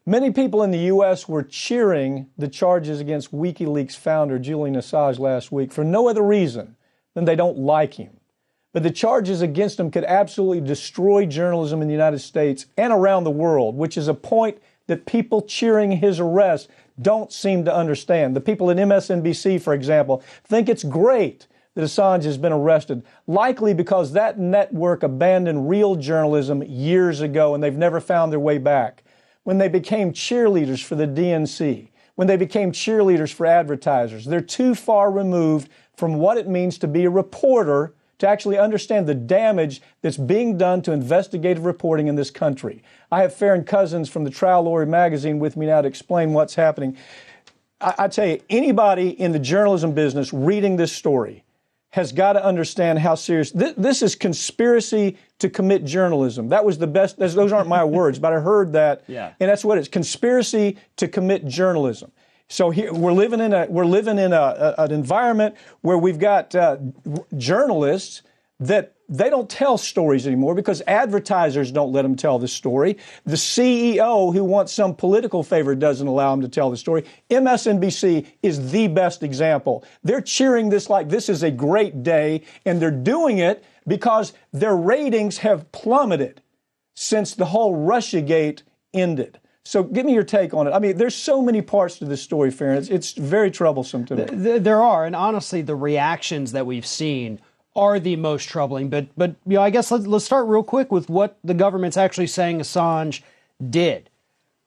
Many people in the U.S. were cheering the charges against WikiLeaks founder Julian Assange last week for no other reason than they don't like him. But the charges against him could absolutely destroy journalism in the United States and around the world, which is a point that people cheering his arrest don't seem to understand. The people at MSNBC, for example, think it's great that Assange has been arrested, likely because that network abandoned real journalism years ago and they've never found their way back. When they became cheerleaders for the DNC, when they became cheerleaders for advertisers, they're too far removed from what it means to be a reporter to actually understand the damage that's being done to investigative reporting in this country. I have Farron Cousins from the Trial Lawyer magazine with me now to explain what's happening. I tell you, anybody in the journalism business reading this story has got to understand how serious this is. Conspiracy to commit journalism. That was the best. Those aren't my words, but I heard that, and that's what it's. Conspiracy to commit journalism. So here we're living in an environment where we've got journalists that they don't tell stories anymore because advertisers don't let them tell the story. The CEO who wants some political favor doesn't allow them to tell the story. MSNBC is the best example. They're cheering this like this is a great day, and they're doing it because their ratings have plummeted since the whole Russiagate ended. So give me your take on it. I mean, there's so many parts to this story, Farron. It's very troublesome to me. There are, and honestly, the reactions that we've seen are the most troubling. But you know, I guess let's start real quick with what the government's actually saying Assange did.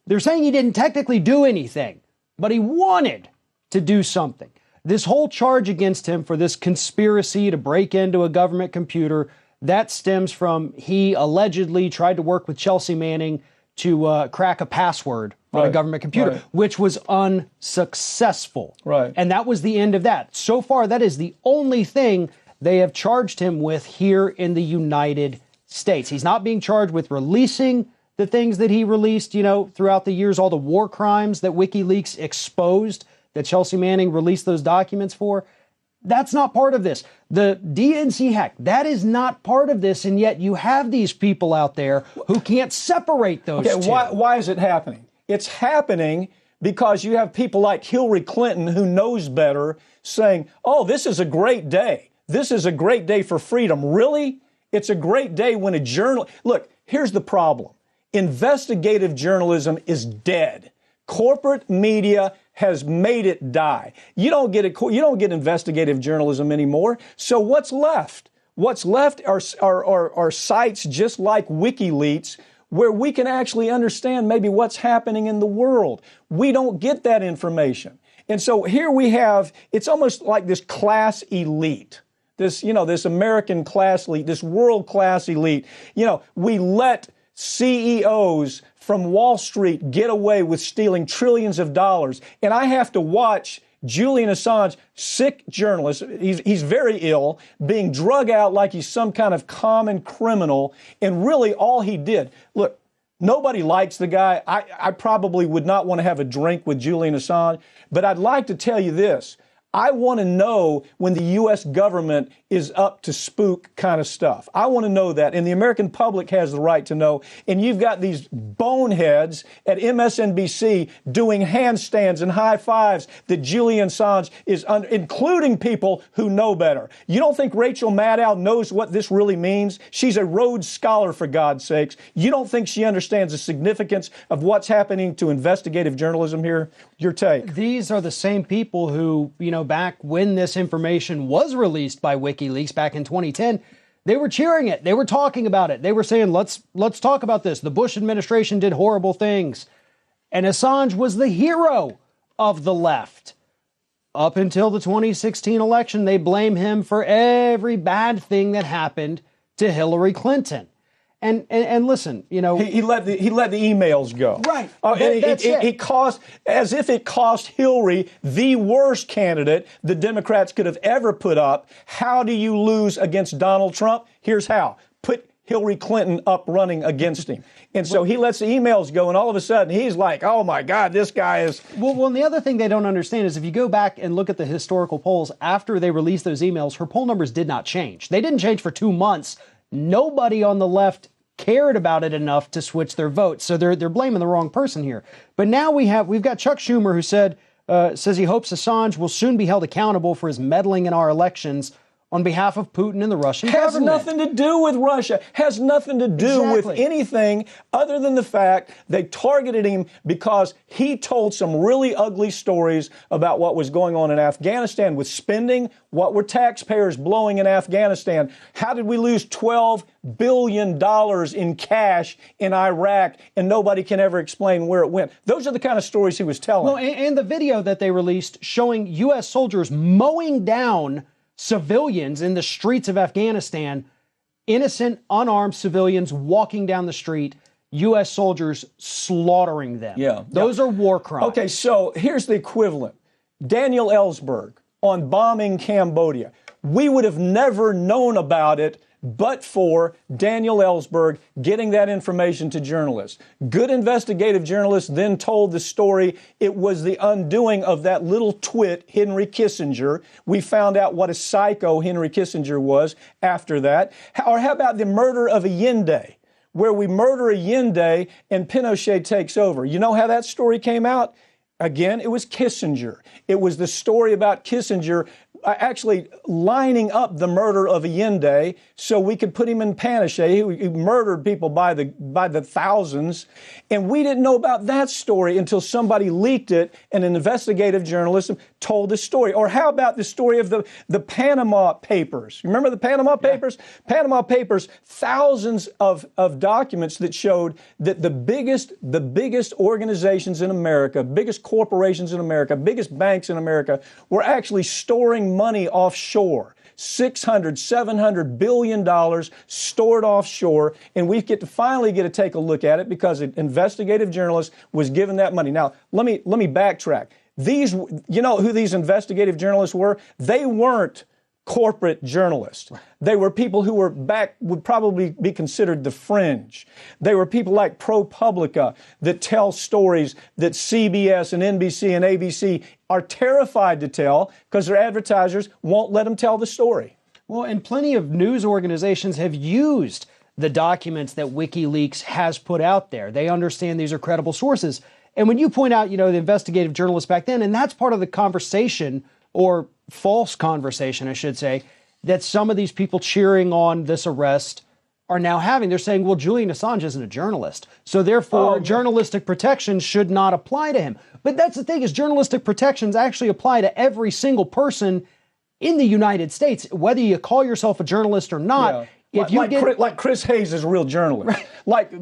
They're saying he didn't technically do anything, but he wanted to do something. This whole charge against him for this conspiracy to break into a government computer, that stems from he allegedly tried to work with Chelsea Manning to crack a password on a government computer, which was unsuccessful. And that was the end of that. So far, that is the only thing they have charged him with here in the United States. He's not being charged with releasing the things that he released, you know, throughout the years, all the war crimes that WikiLeaks exposed, that Chelsea Manning released those documents for. That's not part of this. The DNC hack, that is not part of this, and yet you have these people out there who can't separate those two. Why is it happening? It's happening because you have people like Hillary Clinton, who knows better, saying, oh, this is a great day. This is a great day for freedom. Really? It's a great day when a journal... Look, here's the problem. Investigative journalism is dead. Corporate media has made it die. You don't get investigative journalism anymore. So what's left? What's left are sites just like WikiLeaks, where we can actually understand maybe what's happening in the world. We don't get that information. And so here we have, it's almost like this class elite, this American class elite, this world class elite. You know, we let CEOs from Wall Street get away with stealing trillions of dollars. And I have to watch Julian Assange, sick journalist, he's very ill, being drug out like he's some kind of common criminal. And really all he did, look, nobody likes the guy. I probably would not want to have a drink with Julian Assange, but I'd like to tell you this. I want to know when the U.S. government is up to spook kind of stuff. I want to know that, and the American public has the right to know. And you've got these boneheads at MSNBC doing handstands and high fives that Julian Assange is including people who know better. You don't think Rachel Maddow knows what this really means? She's a Rhodes Scholar, for God's sakes. You don't think she understands the significance of what's happening to investigative journalism here? Your take. These are the same people who, you know, back when this information was released by WikiLeaks back in 2010, they were cheering it. They were talking about it. They were saying, let's talk about this. The Bush administration did horrible things. And Assange was the hero of the left. Up until the 2016 election, they blame him for every bad thing that happened to Hillary Clinton. And listen, you know, he let the emails go. Right. It cost, as if it cost Hillary, the worst candidate the Democrats could have ever put up. How do you lose against Donald Trump? Here's how. Put Hillary Clinton up running against him. And so he lets the emails go, and all of a sudden he's like, oh my God, this guy is... Well, and the other thing they don't understand is if you go back and look at the historical polls, after they released those emails, her poll numbers did not change. They didn't change for 2 months. Nobody on the left cared about it enough to switch their vote. So they're blaming the wrong person here. But now we've got Chuck Schumer, who says he hopes Assange will soon be held accountable for his meddling in our elections on behalf of Putin and the Russian government. Has nothing to do with Russia. Has nothing to do with anything other than the fact they targeted him because he told some really ugly stories about what was going on in Afghanistan with spending. What were taxpayers blowing in Afghanistan? How did we lose $12 billion in cash in Iraq and nobody can ever explain where it went? Those are the kind of stories he was telling. Well, and the video that they released showing U.S. soldiers mowing down civilians in the streets of Afghanistan, innocent, unarmed civilians walking down the street, U.S. soldiers slaughtering them. Yeah. Those are war crimes. Okay, so here's the equivalent. Daniel Ellsberg on bombing Cambodia. We would have never known about it but for Daniel Ellsberg getting that information to journalists. Good investigative journalists then told the story. It was the undoing of that little twit, Henry Kissinger. We found out what a psycho Henry Kissinger was after that. Or how about the murder of Allende, where we murder Allende and Pinochet takes over? You know how that story came out? Again, it was Kissinger. It was the story about Kissinger actually lining up the murder of Allende so we could put him in Pinochet. He murdered people by the thousands. And we didn't know about that story until somebody leaked it and an investigative journalist told the story. Or how about the story of the Panama Papers? Remember the Panama Papers? Panama Papers, thousands of documents that showed that the biggest organizations in America, biggest corporations in America, biggest banks in America were actually storing money offshore. $600, $700 billion stored offshore, and we finally get to take a look at it because an investigative journalist was given that money. Now, let me backtrack. You know who these investigative journalists were? They weren't corporate journalists. They were people who would probably be considered the fringe. They were people like ProPublica that tell stories that CBS and NBC and ABC are terrified to tell because their advertisers won't let them tell the story. Well, and plenty of news organizations have used the documents that WikiLeaks has put out there. They understand these are credible sources. And when you point out, the investigative journalists back then, and that's part of the conversation, or false conversation, I should say, that some of these people cheering on this arrest are now having. They're saying, well, Julian Assange isn't a journalist, so therefore journalistic protections should not apply to him. But that's the thing, is journalistic protections actually apply to every single person in the United States, whether you call yourself a journalist or not. Yeah. Like Chris Hayes is a real journalist. Right. Like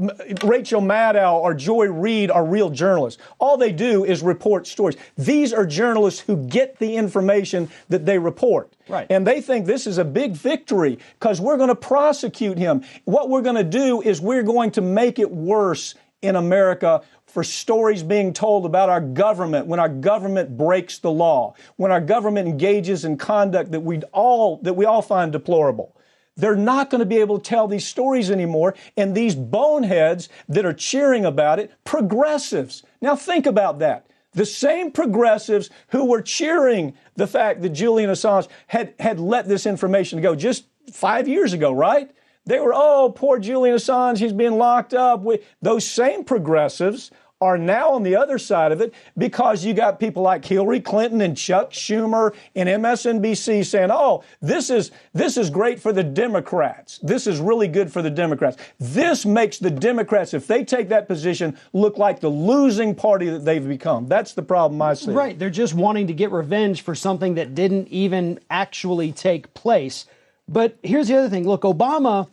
Rachel Maddow or Joy Reid are real journalists. All they do is report stories. These are journalists who get the information that they report. Right. And they think this is a big victory because we're going to prosecute him. What we're going to do is we're going to make it worse in America for stories being told about our government when our government breaks the law, when our government engages in conduct that we all find deplorable. They're not going to be able to tell these stories anymore. And these boneheads that are cheering about it, progressives. Now think about that. The same progressives who were cheering the fact that Julian Assange had let this information go just 5 years ago, right? They were, oh, poor Julian Assange, he's being locked up. Those same progressives are now on the other side of it because you got people like Hillary Clinton and Chuck Schumer and MSNBC saying, oh, this is great for the Democrats. This is really good for the Democrats. This makes the Democrats, if they take that position, look like the losing party that they've become. That's the problem I see. Right. They're just wanting to get revenge for something that didn't even actually take place. But here's the other thing. Look, Obama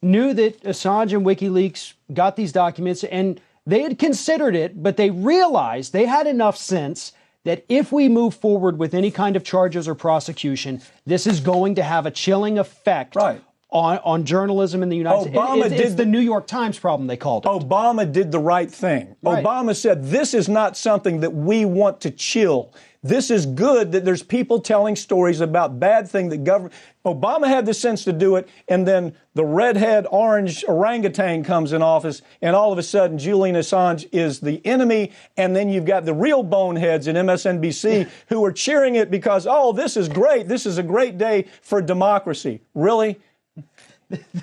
knew that Assange and WikiLeaks got these documents, and they had considered it, but they realized they had enough sense that if we move forward with any kind of charges or prosecution, this is going to have a chilling effect on journalism in the United States. It's the New York Times problem, they called it. Obama did the right thing. Right. Obama said, this is not something that we want to chill. This is good that there's people telling stories about bad things that government. Obama had the sense to do it, and then the redhead orange orangutan comes in office, and all of a sudden Julian Assange is the enemy, and then you've got the real boneheads in MSNBC who are cheering it because, oh, this is great. This is a great day for democracy. Really?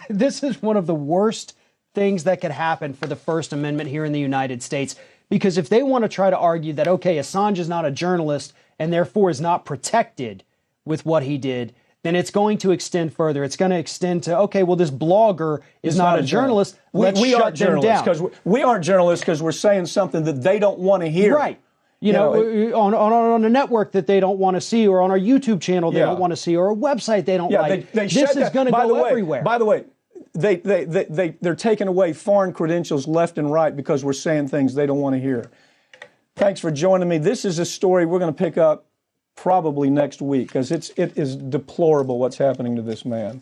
This is one of the worst things that could happen for the First Amendment here in the United States. Because if they want to try to argue that, okay, Assange is not a journalist and therefore is not protected with what he did, then it's going to extend further. It's going to extend to, okay, well, this blogger is not a journalist. Let's shut them down. We aren't journalists because we're saying something that they don't want to hear. Right. You know, on a network that they don't want to see, or on our YouTube channel they don't want to see, or a website they don't like. This is going to go everywhere. By the way, they're taking away foreign credentials left and right because we're saying things they don't want to hear. Thanks for joining me. This is a story we're going to pick up probably next week because it is deplorable what's happening to this man.